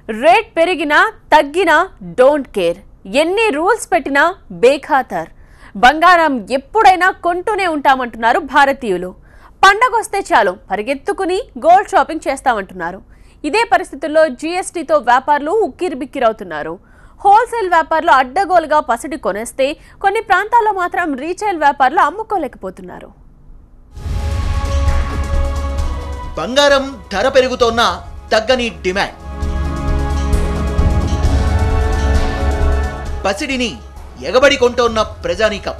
Rate పెరిగినా తగ్గినా don't care, ఎన్ని రూల్స్ పెట్టినా బేఖాతర్. బంగారం ఎప్పుడైనా కొంటూనే ఉంటామంటున్నారు భారతీయులు. పండగొస్తే చాలు పరిగెత్తుకుని గోల్డ్ షాపింగ్ చేస్తామంటున్నారు. ఇదే పరిస్థితుల్లో జీఎస్టీతో వ్యాపారులు ఉక్కిరిబిక్కిరవుతున్నారు. హోల్సేల్ వ్యాపారులు అడ్డగోలుగా పసిడి కొనేస్తే కొన్ని ప్రాంతాల్లో మాత్రం రీటైల్ వ్యాపారులు అమ్ముకోలేకపోతున్నారు. బంగారం ధర పెరుగుతోన్న తగ్గని డిమాండ్, పసిడిని ఎగబడి కొంటోన్న ప్రజానీకం.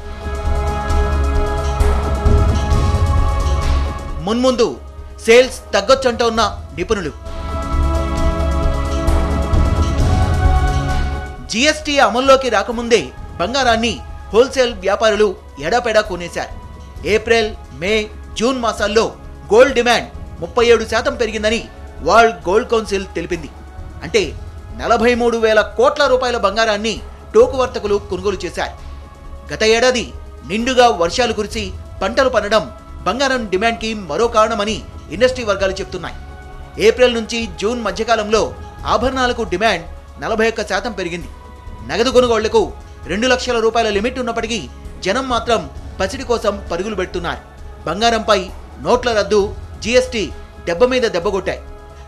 మున్ముందు సేల్స్ తగ్గొచ్చంటోన్న నిపుణులు. జీఎస్టీ అమల్లోకి రాకముందే బంగారాన్ని హోల్సేల్ వ్యాపారులు ఎడాపెడా కొనేశారు. ఏప్రిల్, మే, జూన్ మాసాల్లో గోల్డ్ డిమాండ్ 37% పెరిగిందని వరల్డ్ గోల్డ్ కౌన్సిల్ తెలిపింది. అంటే 43,000 కోట్ల రూపాయల బంగారాన్ని టోకు వర్తకులు కొనుగోలు చేశారు. గత ఏడాది నిండుగా వర్షాలు కురిసి పంటలు పండడం బంగారం డిమాండ్కి మరో కారణమని ఇండస్ట్రీ వర్గాలు చెప్తున్నాయి. ఏప్రిల్ నుంచి జూన్ మధ్యకాలంలో ఆభరణాలకు డిమాండ్ 41% పెరిగింది. నగదు కొనుగోళ్లకు 2 లక్షల రూపాయల లిమిట్ ఉన్నప్పటికీ జనం మాత్రం పసిడి కోసం పరుగులు పెడుతున్నారు. బంగారంపై నోట్ల రద్దు, జీఎస్టీ దెబ్బ మీద దెబ్బ కొట్టాయి.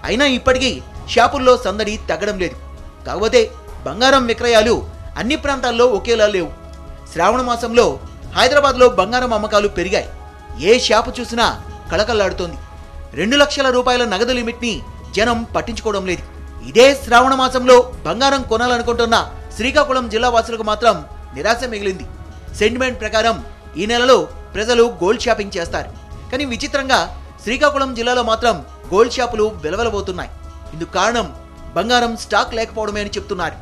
అయినా ఇప్పటికీ షాపుల్లో సందడి తగ్గడం లేదు. కాకపోతే బంగారం విక్రయాలు అన్ని ప్రాంతాల్లో ఒకేలా లేవు. శ్రావణ మాసంలో హైదరాబాద్లో బంగారం అమ్మకాలు పెరిగాయి. ఏ షాపు చూసినా కళకళలాడుతోంది. 2 లక్షల రూపాయల నగదు లిమిట్ని జనం పట్టించుకోవడం లేదు. ఇదే శ్రావణ మాసంలో బంగారం కొనాలనుకుంటున్న శ్రీకాకుళం జిల్లా వాసులకు మాత్రం నిరాశ మిగిలింది. సెంటిమెంట్ ప్రకారం ఈ నెలలో ప్రజలు గోల్డ్ షాపింగ్ చేస్తారు. కానీ విచిత్రంగా శ్రీకాకుళం జిల్లాలో మాత్రం గోల్డ్ షాపులు వెలవెలబోతున్నాయి. ఇందుకు కారణం బంగారం స్టాక్ లేకపోవడమే అని చెప్తున్నారు.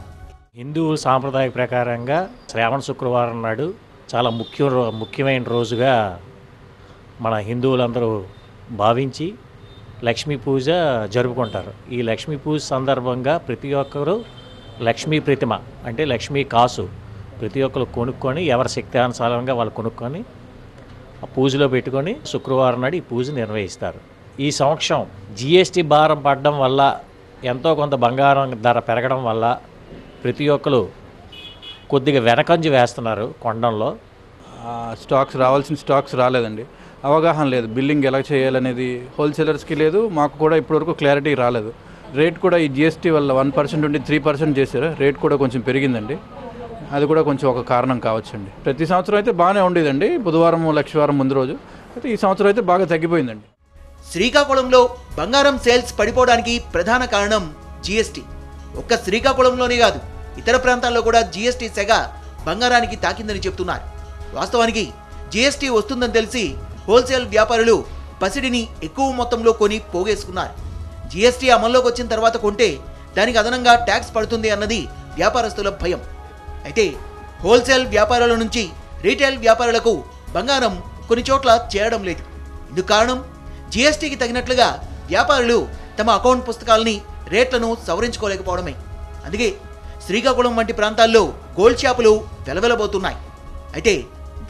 హిందూ సాంప్రదాయ ప్రకారంగా శ్రావణ శుక్రవారం నాడు చాలా ముఖ్యమైన రోజుగా మన హిందువులందరూ భావించి లక్ష్మీ పూజ జరుపుకుంటారు. ఈ లక్ష్మీ పూజ సందర్భంగా ప్రతి ఒక్కరు లక్ష్మీ ప్రతిమ అంటే లక్ష్మీ కాసు ప్రతి ఒక్కరు కొనుక్కొని ఎవరి శక్తానుసారంగా వాళ్ళు కొనుక్కొని ఆ పూజలో పెట్టుకొని శుక్రవారం నాడు ఈ పూజ నిర్వహిస్తారు. ఈ సంవత్సరం జీఎస్టీ భారం పడడం వల్ల ఎంతో కొంత బంగారం ధర పెరగడం వల్ల ప్రతి ఒక్కరు కొద్దిగా వెనకంజి వేస్తున్నారు కొనడంలో. రావాల్సిన స్టాక్స్ రాలేదండి. అవగాహన లేదు, బిల్లింగ్ ఎలా చేయాలనేది హోల్సేలర్స్కి లేదు, మాకు కూడా ఇప్పటివరకు క్లారిటీ రాలేదు. రేట్ కూడా ఈ జీఎస్టీ వల్ల 1% నుండి 3% చేశారు. రేట్ కూడా కొంచెం పెరిగిందండి. అది కూడా కొంచెం ఒక కారణం కావచ్చండి. ప్రతి సంవత్సరం అయితే బాగానే ఉండేదండి, బుధవారం లక్షవారం ముందు రోజు. అయితే ఈ సంవత్సరం అయితే బాగా తగ్గిపోయిందండి. శ్రీకాకుళంలో బంగారం సేల్స్ పడిపోవడానికి ప్రధాన కారణం జీఎస్టీ. ఒక్క శ్రీకాకుళంలోనే కాదు, ఇతర ప్రాంతాల్లో కూడా జీఎస్టీ సెగ బంగారానికి తాకిందని చెప్తున్నారు. వాస్తవానికి జీఎస్టీ వస్తుందని తెలిసి హోల్సేల్ వ్యాపారులు పసిడిని ఎక్కువ మొత్తంలో కొని పోగేసుకున్నారు. జీఎస్టీ అమల్లోకి వచ్చిన తర్వాత కొంటే దానికి అదనంగా ట్యాక్స్ పడుతుంది అన్నది వ్యాపారస్తుల భయం. అయితే హోల్సేల్ వ్యాపారుల నుంచి రీటైల్ వ్యాపారులకు బంగారం కొన్ని చోట్ల చేరడం లేదు. ఇందుకు కారణం జీఎస్టీకి తగినట్లుగా వ్యాపారులు తమ అకౌంట్ పుస్తకాలని రేట్లను సవరించుకోలేకపోవడమే. అందుకే శ్రీకాకుళం వంటి ప్రాంతాల్లో గోల్డ్ షాపులు వెలవెలబోతున్నాయి. అయితే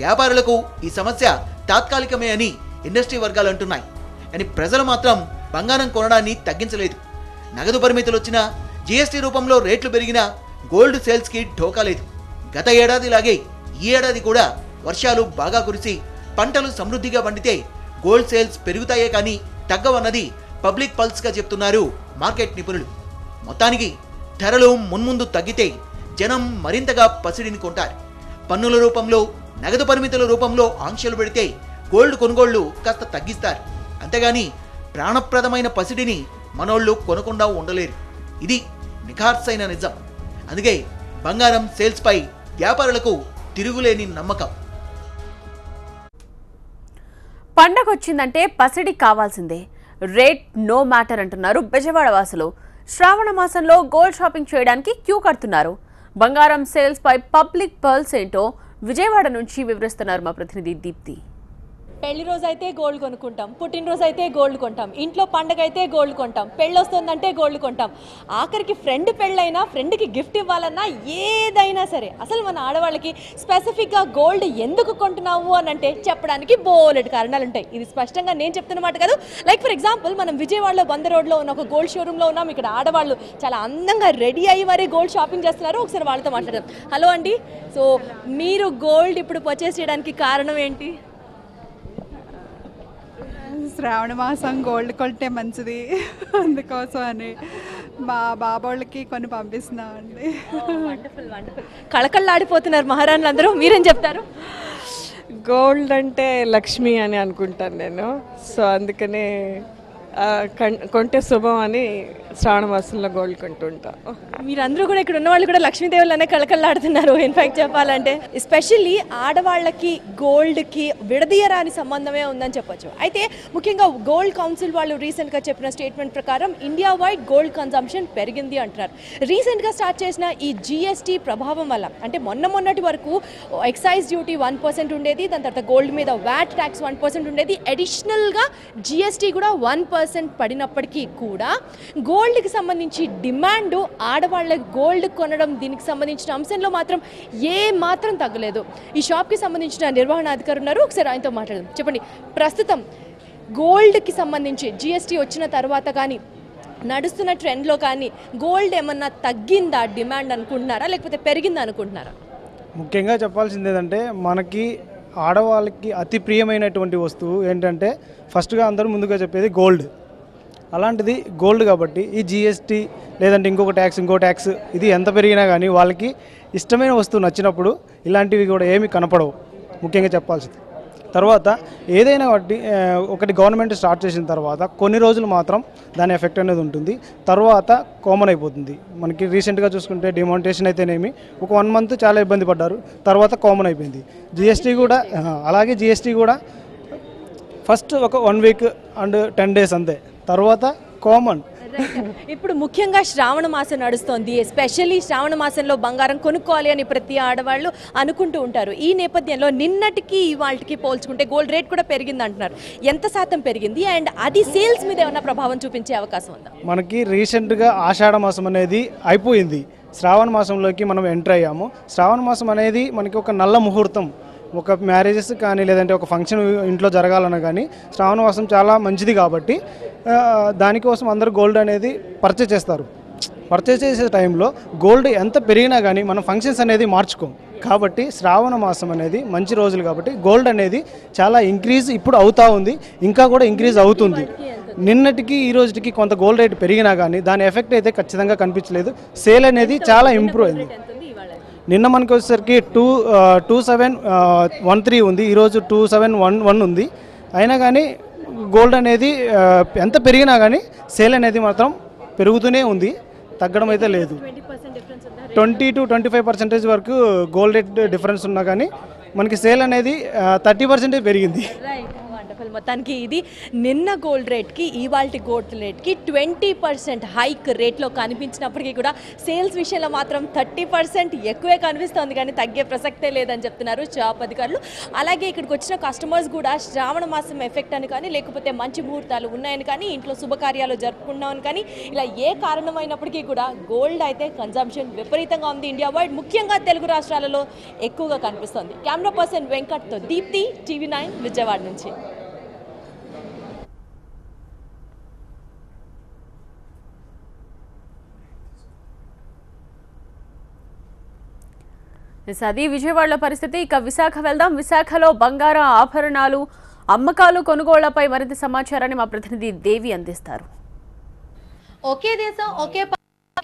వ్యాపారులకు ఈ సమస్య తాత్కాలికమే అని ఇండస్ట్రీ వర్గాలు అంటున్నాయి. కానీ ప్రజలు మాత్రం బంగారం కొనడాన్ని తగ్గించలేదు. నగదు పరిమితులు వచ్చినా, జీఎస్టీ రూపంలో రేట్లు పెరిగినా గోల్డ్ సేల్స్కి ఢోకా లేదు. గత ఏడాదిలాగే ఈ ఏడాది కూడా వర్షాలు బాగా కురిసి పంటలు సమృద్ధిగా పండితే గోల్డ్ సేల్స్ పెరుగుతాయే కానీ తగ్గవన్నది పబ్లిక్ పల్స్గా చెప్తున్నారు మార్కెట్ నిపుణులు. మొత్తానికి ధరలు మున్ముందు తగ్గితే జనం మరింతగా పసిడిని కొంటారు. పన్నుల రూపంలో, నగదు పరిమితుల రూపంలో ఆంక్షలు పెడితే గోల్డ్ కొనుగోళ్లు కాస్త తగ్గిస్తారు. అంతేగాని ప్రాణప్రదమైన పసిడిని మనోళ్లు కొనకుండా ఉండలేరు. ఇది నిఖార్సైన నిజం. అందుకే బంగారం సేల్స్పై వ్యాపారులకు తిరుగులేని నమ్మకం. పండగొచ్చిందంటే పసిడి కావాల్సిందే, రేట్ నో మ్యాటర్ అంటున్నారు బెజవాడ వాసులు. శ్రావణ మాసంలో గోల్డ్ షాపింగ్ చేయడానికి క్యూ కడుతున్నారు. బంగారం సేల్స్ పై పబ్లిక్ పల్స్ ఏంటో విజయవాడ నుంచి వివరిస్తున్నారు మా ప్రతినిధి దీప్తి. పెళ్లి రోజు అయితే గోల్డ్ కొనుక్కుంటాం, పుట్టినరోజు అయితే గోల్డ్ కొంటాం, ఇంట్లో పండగ అయితే గోల్డ్ కొంటాం, పెళ్ళి వస్తుందంటే గోల్డ్ కొంటాం, ఆఖరికి ఫ్రెండ్ పెళ్ళైనా ఫ్రెండ్కి గిఫ్ట్ ఇవ్వాలన్నా ఏదైనా సరే అసలు మన ఆడవాళ్ళకి స్పెసిఫిక్గా గోల్డ్ ఎందుకు కొంటున్నావు అని అంటే చెప్పడానికి బోలెడు కారణాలు ఉంటాయి. ఇది స్పష్టంగా నేను చెప్తున్నమాట కాదు. లైక్ ఫర్ ఎగ్జాంపుల్ మనం విజయవాడలో బంద రోడ్లో ఉన్న ఒక గోల్డ్ షోరూంలో ఉన్నాం. ఇక్కడ ఆడవాళ్ళు చాలా అందంగా రెడీ అయ్యి మరీ గోల్డ్ షాపింగ్ చేస్తున్నారు. ఒకసారి వాళ్ళతో మాట్లాడదాం. హలో అండి, సో మీరు గోల్డ్ ఇప్పుడు పర్చేస్ చేయడానికి కారణం ఏంటి? శ్రావణ మాసం గోల్డ్ కొంటే మంచిది, అందుకోసం అని మా బాబోళ్ళకి కొన్ని పంపిస్తున్నామండి. Wonderful wonderful. కళకళలాడిపోతున్నారు మహారాణులు అందరూ. మీరేం చెప్తారు? గోల్డ్ అంటే లక్ష్మి అని అనుకుంటాను నేను. సో అందుకనే కొంటే శుభం అని శ్రావణ మాసంలో గోల్డ్ కొంటుంటా. మీరందరూ కూడా ఇక్కడ ఉన్న వాళ్ళు కూడా లక్ష్మీదేవులనే కళకళలాడుతున్నారు. ఇన్ఫాక్ట్ చెప్పాలంటే ఎస్పెషల్లీ ఆడవాళ్ళకి గోల్డ్కి విడదీయరాని సంబంధమే ఉందని చెప్పొచ్చు. అయితే ముఖ్యంగా గోల్డ్ కౌన్సిల్ వాళ్ళు రీసెంట్గా చెప్పిన స్టేట్మెంట్ ప్రకారం ఇండియా వైడ్ గోల్డ్ కన్జంప్షన్ పెరిగింది అంటున్నారు. రీసెంట్గా స్టార్ట్ చేసిన ఈ GST ప్రభావం వల్ల, అంటే మొన్నటి వరకు ఎక్సైజ్ డ్యూటీ 1% ఉండేది, దాని తర్వాత గోల్డ్ మీద VAT ట్యాక్స్ 1% ఉండేది, అడిషనల్గా GST కూడా 1% పడినప్పటికీ కూడా గోల్డ్కి సంబంధించి డిమాండ్, ఆడవాళ్ళ గోల్డ్ కొనడం, దీనికి సంబంధించిన అంశంలో మాత్రం ఏ మాత్రం తగ్గలేదు. ఈ షాప్కి సంబంధించిన నిర్వహణాధికారి ఉన్నారు, ఒకసారి ఆయనతో మాట్లాడదాం. చెప్పండి, ప్రస్తుతం గోల్డ్కి సంబంధించి GST వచ్చిన తర్వాత కానీ నడుస్తున్న ట్రెండ్లో కానీ గోల్డ్ ఏమన్నా తగ్గిందా డిమాండ్ అనుకుంటున్నారా, లేకపోతే పెరిగిందా అనుకుంటున్నారా? ముఖ్యంగా చెప్పాల్సింది ఏంటంటే, మనకి ఆడవాళ్ళకి అతి ప్రియమైనటువంటి వస్తువు ఏంటంటే ఫస్ట్గా అందరూ ముందుగా చెప్పేది గోల్డ్. అలాంటిది గోల్డ్ కాబట్టి ఈ GST లేదంటే ఇంకో ట్యాక్స్ ఇది ఎంత పెరిగినా కానీ వాళ్ళకి ఇష్టమైన వస్తువు నచ్చినప్పుడు ఇలాంటివి కూడా ఏమీ కనపడవు. ముఖ్యంగా చెప్పాల్సింది తర్వాత ఏదైనా ఒకటి గవర్నమెంట్ స్టార్ట్ చేసిన తర్వాత కొన్ని రోజులు మాత్రం దాని ఎఫెక్ట్ అనేది ఉంటుంది, తర్వాత కామన్ అయిపోతుంది. మనకి రీసెంట్గా చూసుకుంటే డిమానిటేషన్ అయితేనేమి ఒక 1 మంత్ చాలా ఇబ్బంది పడ్డారు, తర్వాత కామన్ అయిపోయింది. GST కూడా అలాగే GST కూడా ఫస్ట్ ఒక 1 వీక్ అండ్ 10 days అంతే, తర్వాత కామన్. ఇప్పుడు ముఖ్యంగా శ్రావణ మాసం నడుస్తోంది. ఎస్పెషల్లీ శ్రావణ మాసంలో బంగారం కొనుక్కోవాలి అని ప్రతి ఆడవాళ్ళు అనుకుంటూ ఉంటారు. ఈ నేపథ్యంలో నిన్నటికి ఇవాళకి పోల్చుకుంటే గోల్డ్ రేట్ కూడా పెరిగింది అంటున్నారు. ఎంత శాతం పెరిగింది, అండ్ అది సేల్స్ మీద ఏమైనా ప్రభావం చూపించే అవకాశం ఉందా? మనకి రీసెంట్గా ఆషాఢ మాసం అనేది అయిపోయింది, శ్రావణ మాసంలోకి మనం ఎంటర్ అయ్యాము. శ్రావణ మాసం అనేది మనకి ఒక నల్ల ముహూర్తం. ఒక మ్యారేజెస్ కానీ లేదంటే ఒక ఫంక్షన్ ఇంట్లో జరగాలన్నా కానీ శ్రావణ మాసం చాలా మంచిది కాబట్టి దానికోసం అందరూ గోల్డ్ అనేది పర్చేస్ చేస్తారు. పర్చేస్ చేసే టైంలో గోల్డ్ ఎంత పెరిగినా కానీ మనం ఫంక్షన్స్ అనేది మార్చుకోం కాబట్టి శ్రావణ మాసం అనేది మంచి రోజులు కాబట్టి గోల్డ్ అనేది చాలా ఇంక్రీజ్ ఇప్పుడు అవుతూ ఉంది, ఇంకా కూడా ఇంక్రీజ్ అవుతుంది. నిన్నటికి ఈ రోజుకి కొంత గోల్డ్ రేట్ పెరిగినా కానీ దాని ఎఫెక్ట్ అయితే ఖచ్చితంగా కనిపించలేదు. సేల్ అనేది చాలా ఇంప్రూవ్ అయింది. నిన్న మనకి వచ్చేసరికి 2713 ఉంది, ఈరోజు 2711 ఉంది. అయినా కానీ గోల్డ్ అనేది ఎంత పెరిగినా కానీ సేల్ అనేది మాత్రం పెరుగుతూనే ఉంది, తగ్గడం అయితే లేదు. 20 to 25% వరకు గోల్డ్ రేట్ డిఫరెన్స్ ఉన్నా కానీ మనకి సేల్ అనేది 30% పెరిగింది. మొత్తానికి ఇది నిన్న గోల్డ్ రేట్కి ఇవాల్టి గోల్డ్ రేట్కి 20% హైక్ రేట్లో కనిపించినప్పటికీ కూడా సేల్స్ విషయంలో మాత్రం 30% ఎక్కువే కనిపిస్తుంది, కానీ తగ్గే ప్రసక్తే లేదని చెప్తున్నారు షాప్ అధికారులు. అలాగే ఇక్కడికి వచ్చిన కస్టమర్స్ కూడా శ్రావణ మాసం ఎఫెక్ట్ అని కానీ, లేకపోతే మంచి ముహూర్తాలు ఉన్నాయని కానీ, ఇంట్లో శుభకార్యాలు జరుపుకున్నామని కానీ, ఇలా ఏ కారణమైనప్పటికీ కూడా గోల్డ్ అయితే కన్జంప్షన్ విపరీతంగా ఉంది ఇండియా వైడ్, ముఖ్యంగా తెలుగు రాష్ట్రాలలో ఎక్కువగా కనిపిస్తుంది. కెమెరా పర్సన్ వెంకట్తో దీప్తి, TV9 విజయవాడ నుంచి. అది విజయవాడలో పరిస్థితి. ఇక విశాఖ వెళ్దాం. విశాఖలో బంగారం ఆభరణాలు అమ్మకాలు కొనుగోళ్లపై మరింత సమాచారాన్ని మా ప్రతినిధి దేవి అందిస్తారు. ఒకే దేశం ఒకే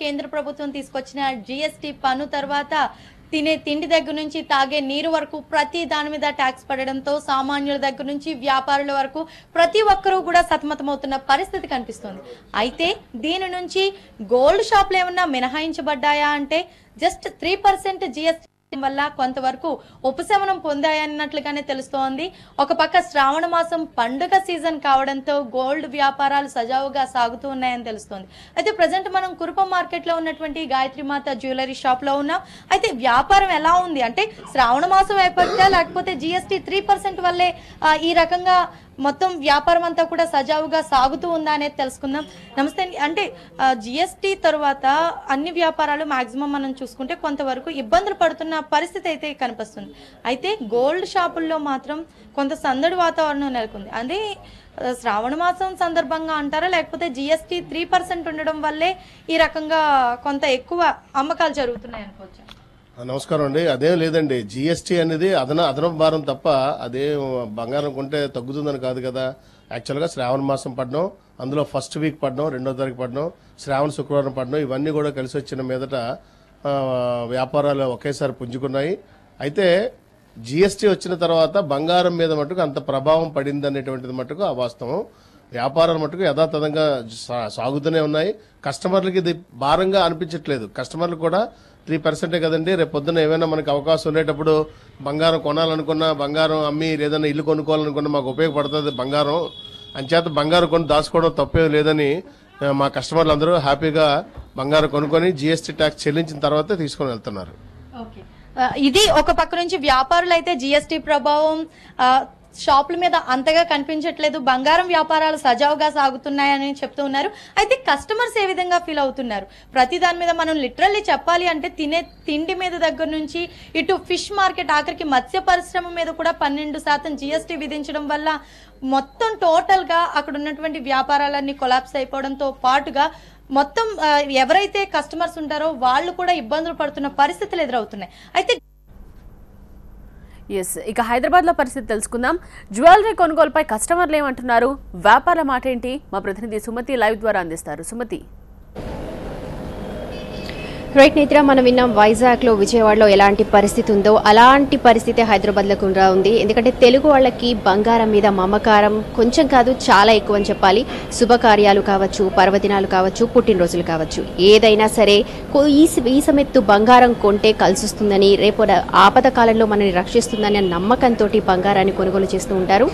కేంద్ర ప్రభుత్వం తీసుకొచ్చిన GST పన్ను తర్వాత తినే తిండి దగ్గర నుంచి తాగే నీరు వరకు ప్రతి దాని మీద ట్యాక్స్ పడడంతో సామాన్యుల దగ్గర నుంచి వ్యాపారుల వరకు ప్రతి ఒక్కరూ కూడా సతమతమవుతున్న పరిస్థితి కనిపిస్తుంది. అయితే దీని నుంచి గోల్డ్ షాపులు ఏమన్నా మినహాయించబడ్డాయా అంటే జస్ట్ 3% GST వల్ల కొంతవరకు ఉపశమనం పొందాయన్నట్లుగానే తెలుస్తోంది. ఒక పక్క శ్రావణ మాసం పండుగ సీజన్ కావడంతో గోల్డ్ వ్యాపారాలు సజావుగా సాగుతూ ఉన్నాయని తెలుస్తోంది. అయితే ప్రజెంట్ మనం కురుపం మార్కెట్ లో ఉన్నటువంటి గాయత్రీమాత జ్యువెలరీ షాప్ లో ఉన్నాం. అయితే వ్యాపారం ఎలా ఉంది అంటే శ్రావణ మాసం అయిపోతే లేకపోతే GST 3% వల్లే ఈ రకంగా మొత్తం వ్యాపారం అంతా కూడా సజావుగా సాగుతూ ఉందా అనేది తెలుసుకుందాం. నమస్తే అండి. అంటే GST తర్వాత అన్ని వ్యాపారాలు మాక్సిమం మనం చూసుకుంటే కొంతవరకు ఇబ్బందులు పడుతున్న పరిస్థితి అయితే కనిపిస్తుంది. అయితే గోల్డ్ షాపుల్లో మాత్రం కొంత సందడి వాతావరణం నెలకొంది. అదే శ్రావణ మాసం సందర్భంగా అంటారా లేకపోతే GST 3% ఉండడం వల్లే ఈ రకంగా కొంత ఎక్కువ అమ్మకాలు జరుగుతున్నాయి అనుకోవచ్చు? నమస్కారం అండి. అదేం లేదండి, GST అనేది అదనపు భారం తప్ప అదే బంగారం కొంటే తగ్గుతుందని కాదు కదా. యాక్చువల్గా శ్రావణ మాసం పడడం, అందులో ఫస్ట్ వీక్ పడడం, 2వ తారీఖు పడడం, శ్రావణ శుక్రవారం పడడం, ఇవన్నీ కూడా కలిసి వచ్చిన మీదట వ్యాపారాలు ఒకేసారి పుంజుకున్నాయి. అయితే GST వచ్చిన తర్వాత బంగారం మీద మటుకు అంత ప్రభావం పడింది అనేటువంటిది మటుకు అవాస్తవం. వ్యాపారాలు మటుకు యథాతథంగా సాగుతూనే ఉన్నాయి. కస్టమర్లకి ఇది భారంగా అనిపించట్లేదు. కస్టమర్లు కూడా 3% కదండి, రేపు పొద్దున్న ఏమైనా మనకి అవకాశం ఉండేటప్పుడు బంగారం కొనాలనుకున్నా, బంగారం అమ్మి ఏదైనా ఇల్లు కొనుక్కోవాలనుకున్నా మాకు ఉపయోగపడుతుంది బంగారం. అంచేత బంగారం కొని దాచుకోవడం తప్పేం లేదని మా కస్టమర్లు అందరూ హ్యాపీగా బంగారం కొనుక్కొని GST ట్యాక్స్ చెల్లించిన తర్వాత తీసుకొని వెళ్తున్నారు. ఇది ఒక పక్క నుంచి వ్యాపారులు అయితే GST ప్రభావం షాపుల మీద అంతగా కనిపించట్లేదు, బంగారం వ్యాపారాలు సజావుగా సాగుతున్నాయని చెప్తూ ఉన్నారు. అయితే కస్టమర్స్ ఏ విధంగా ఫీల్ అవుతున్నారు? ప్రతి దాని మీద మనం లిటరల్లీ చెప్పాలి అంటే తినే తిండి మీద దగ్గర నుంచి ఇటు ఫిష్ మార్కెట్ ఆఖరికి మత్స్య పరిశ్రమ మీద కూడా 12% GST విధించడం వల్ల మొత్తం టోటల్ గా అక్కడ ఉన్నటువంటి వ్యాపారాలన్నీ కొలాప్స్ అయిపోవడంతో పాటుగా మొత్తం ఎవరైతే కస్టమర్స్ ఉంటారో వాళ్ళు కూడా ఇబ్బందులు పడుతున్న పరిస్థితులు ఎదురవుతున్నాయి. అయితే ఇక హైదరాబాద్ లో పరిస్థితి తెలుసుకుందాం. జ్యువెలరీ కొనుగోలుపై కస్టమర్లు ఏమంటున్నారు, వ్యాపార మాట ఏంటి, మా ప్రతినిధి సుమతి లైవ్ ద్వారా అందిస్తారు. సుమతి. రైట్ నేత్ర, మనం విన్నాం వైజాగ్లో, విజయవాడలో ఎలాంటి పరిస్థితి ఉందో అలాంటి పరిస్థితి హైదరాబాద్లో కూడా ఉంది. ఎందుకంటే తెలుగు వాళ్ళకి బంగారం మీద మమకారం కొంచెం కాదు చాలా ఎక్కువ అని చెప్పాలి. శుభకార్యాలు కావచ్చు, పర్వదినాలు కావచ్చు, పుట్టినరోజులు కావచ్చు, ఏదైనా సరే ఈ సమెత్తు బంగారం కొంటే కలిసిస్తుందని, రేపు ఆపద కాలంలో మనల్ని రక్షిస్తుందని నమ్మకంతో బంగారాన్ని కొనుగోలు చేస్తూ ఉంటారు.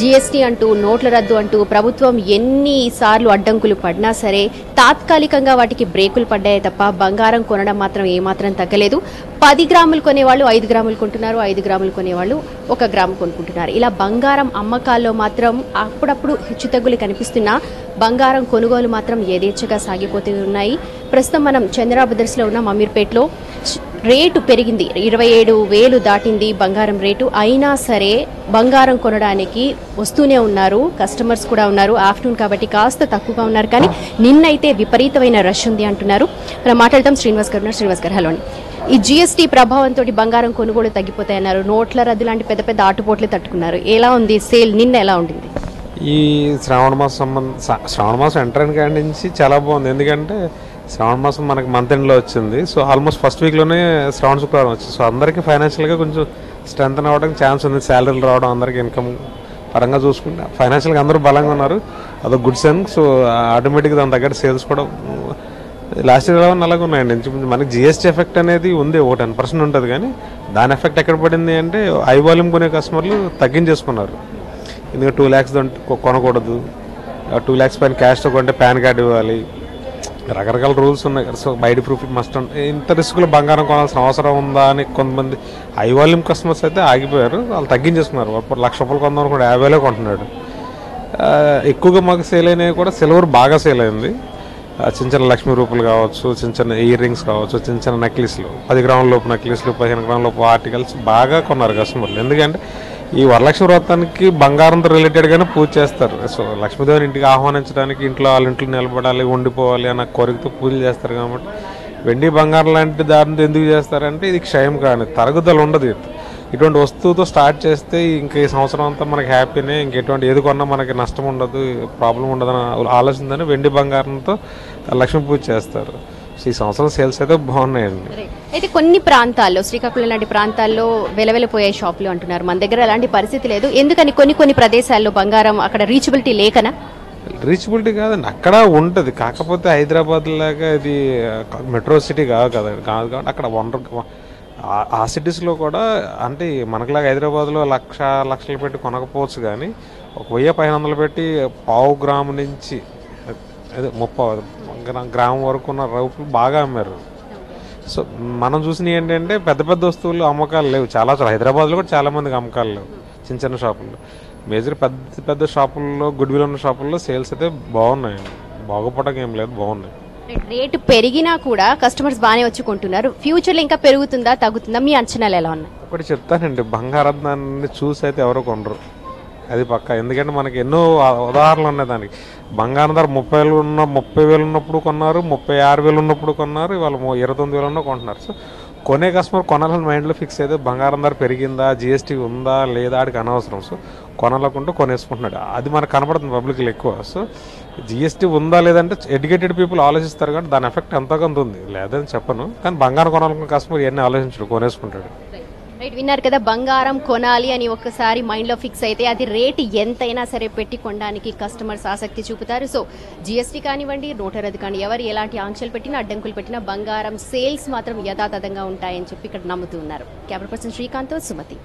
GST అంటూ, నోట్ల రద్దు అంటూ ప్రభుత్వం ఎన్నిసార్లు అడ్డంకులు పడినా సరే తాత్కాలికంగా వాటికి బ్రేకులు పడ్డాయి తప్ప బంగారం కొనడం మాత్రం ఏమాత్రం తగ్గలేదు. 10 గ్రాములు కొనేవాళ్ళు 5 గ్రాములు కొంటున్నారు, 5 గ్రాములు కొనేవాళ్ళు 1 గ్రాము కొనుక్కుంటున్నారు. ఇలా బంగారం అమ్మకాల్లో మాత్రం అప్పుడప్పుడు హెచ్చుతగ్గులు కనిపిస్తున్నా బంగారం కొనుగోలు మాత్రం యథేచ్ఛగా సాగిపోతూ ఉన్నాయి. ప్రస్తుతం మనం చంద్ర బ్రదర్స్లో ఉన్న అమీర్పేటలో రేటు పెరిగింది, 27,000 దాటింది బంగారం రేటు. అయినా సరే బంగారం కొనడానికి వస్తూనే ఉన్నారు, కస్టమర్స్ కూడా ఉన్నారు. ఆఫ్టర్నూన్ కాబట్టి కాస్త తక్కువగా ఉన్నారు, కానీ నిన్నైతే విపరీతమైన రష్ ఉంది అంటున్నారు. మనం మాట్లాడతాం. శ్రీనివాస్ గారు, హలో అండి. ఈ GST ప్రభావంతో బంగారం కొనుగోలు తగ్గిపోతాయన్నారు, నోట్ల రద్దు లాంటి పెద్ద పెద్ద ఆటుపోట్లు తట్టుకున్నారు. ఎలా ఉంది సేల్, నిన్న ఎలా ఉండింది? ఈ శ్రావణ మాసం ఎంటర్ అయిన కాడి నుంచి చాలా బాగుంది. ఎందుకంటే శ్రావణ మాసం మనకి మంత్ ఎండ్లో వచ్చింది. సో ఆల్మోస్ట్ ఫస్ట్ వీక్లోనే శ్రావణ శుక్రవారం వచ్చింది. సో అందరికీ ఫైనాన్షియల్గా కొంచెం స్ట్రెంత్ అవ్వడానికి ఛాన్స్ ఉంది. శాలరీలు రావడం, అందరికీ ఇన్కమ్ పరంగా చూసుకుంటే ఫైనాన్షియల్గా అందరూ బలంగా ఉన్నారు. అదొక గుడ్ సైన్. సో ఆటోమేటిక్గా దాని తగ్గట్టు సేల్స్ కూడా లాస్ట్ ఇయర్ అలాగే ఉన్నాయండి. మనకి GST ఎఫెక్ట్ అనేది ఉంది, 10% ఉంటుంది. కానీ దాని ఎఫెక్ట్ ఎక్కడ పడింది అంటే హై వాల్యూమ్ కొనే కస్టమర్లు తగ్గించేసుకున్నారు. ఎందుకంటే 2 lakhs కొనకూడదు, 2 lakhs పైన క్యాష్తో కొంటే పాన్ కార్డు ఇవ్వాలి, రకరకాల రూల్స్ ఉన్నాయి. సో బయట ప్రూఫ్ మస్ట్. ఇంత రిస్క్లో బంగారం కొనాల్సిన అవసరం ఉందా అని కొంతమంది హై వాల్యూమ్ కస్టమర్స్ అయితే ఆగిపోయారు, వాళ్ళు తగ్గించేసుకున్నారు. ₹1,00,000 కొందాం కూడా 50,000 కొంటున్నాడు. ఎక్కువగా మాకు సేల్ అయినవి కూడా సిల్వర్ బాగా సేల్ అయింది. చిన్న చిన్న లక్ష్మీ రూపులు కావచ్చు, చిన్న చిన్న ఇయర్ రింగ్స్ కావచ్చు, చిన్న చిన్న నెక్లెస్లు, 10 గ్రాముల లోపు నెక్లెస్లు, 15 గ్రాముల లోపు ఆర్టికల్స్ బాగా కొన్నారు కస్టమర్లు. ఎందుకంటే ఈ వరలక్ష్మి వ్రతానికి బంగారంతో రిలేటెడ్గానే పూజ చేస్తారు. సో లక్ష్మీదేవిని ఇంటికి ఆహ్వానించడానికి ఇంట్లో వాళ్ళ ఇంట్లో నిలబడాలి, ఉండిపోవాలి అన్న కోరికతో పూజలు చేస్తారు. కాబట్టి వెండి బంగారం లాంటి దారితో ఎందుకు చేస్తారంటే ఇది క్షయం కానీ తరుగుదల ఉండదు. ఇటువంటి వస్తువుతో స్టార్ట్ చేస్తే ఇంక ఈ సంవత్సరం అంతా మనకి హ్యాపీనే, ఇంకెటువంటి ఏది కొన్నా మనకి నష్టం ఉండదు, ప్రాబ్లం ఉండదని ఆలోచనతోనే వెండి బంగారంతో లక్ష్మీ పూజ చేస్తారు. ఈ సంవత్సరం సేల్స్ అయితే బాగున్నాయండి. అయితే కొన్ని ప్రాంతాల్లో, శ్రీకాకుళం లాంటి ప్రాంతాల్లో వెలవెలపోయాయి షాపులు అంటున్నారు. మన దగ్గర అలాంటి పరిస్థితి లేదు. ఎందుకని కొన్ని ప్రదేశాల్లో బంగారం అక్కడ రీచబిలిటీ లేకనా? రీచబిలిటీ కాదండి, అక్కడ ఉంటుంది. కాకపోతే హైదరాబాద్ లాగా ఇది మెట్రో సిటీ కాదు కాబట్టి అక్కడ ఆ సిటీస్లో కూడా అంటే మనకులాగా హైదరాబాద్లో లక్షలు పెట్టి కొనకపోవచ్చు, కానీ ఒక 1500 పెట్టి పావు గ్రాము నుంచి అదే 30 గ్రామం వరకు ఉన్న రౌపులు బాగా అమ్మారు. సో మనం చూసినవి ఏంటంటే పెద్ద పెద్ద వస్తువులు అమ్మకాలు లేవు, చాలా హైదరాబాద్లో కూడా చాలామందికి అమ్మకాలు లేవు. చిన్న చిన్న షాపుల్లో, మేజర్ పెద్ద పెద్ద షాపుల్లో, గుడ్విల్ ఉన్న షాపుల్లో సేల్స్ అయితే బాగున్నాయండి. బాగుపడక ఏం లేదు, బాగున్నాయి. రేటు పెరిగినా కూడా కస్టమర్స్ బాగానే వచ్చి కొంటున్నారు. ఫ్యూచర్లో ఇంకా పెరుగుతుందా తగ్గుతుందా, మీ అంచనాలు ఎలా ఉన్నాయి? ఒకటి చెప్తానండి, బంగారత్నాన్ని చూసి అయితే ఎవరు కొనరు, అది పక్క. ఎందుకంటే మనకి ఎన్నో ఉదాహరణలు ఉన్నాయి దానికి. బంగారం ధర 30,000 ఉన్నప్పుడు కొన్నారు, 36,000 ఉన్నప్పుడు కొన్నారు, ఇవాళ 29,000 ఉన్నా కొంటున్నారు. సో కొనే కస్టమర్ కొనాలని మైండ్లో ఫిక్స్ అయితే బంగారం ధర పెరిగిందా, జిఎస్టీ ఉందా లేదా ఆడికి అనవసరం. సో కొనాలనుకుంటూ కొనేసుకుంటున్నాడు, అది మనకు కనపడుతుంది పబ్లిక్లో ఎక్కువ. సో జిఎస్టీ ఉందా లేదంటే ఎడ్యుకేటెడ్ పీపుల్ ఆలోచిస్తారు, కానీ దాని ఎఫెక్ట్ ఎంతో కొంత ఉంది, లేదని చెప్పను. కానీ బంగారం కొనాలనుకున్న కస్టమర్ ఇవన్నీ ఆలోచించడు, కొనేసుకుంటాడు. రైట్, విన్నారు కదా, బంగారం కొనాలి అని ఒక్కసారి మైండ్లో ఫిక్స్ అయితే అది రేటు ఎంతైనా సరే పెట్టి కొనడానికి కస్టమర్స్ ఆసక్తి చూపుతారు. సో జిఎస్టీ కానివ్వండి, నోటు రద్దు కానీ ఎవరు ఎలాంటి ఆంక్షలు పెట్టినా అడ్డంకులు పెట్టినా బంగారం సేల్స్ మాత్రం యథాతథంగా ఉంటాయని చెప్పి ఇక్కడ నమ్ముతున్నారు. Camera person Srikanth, Sumathi.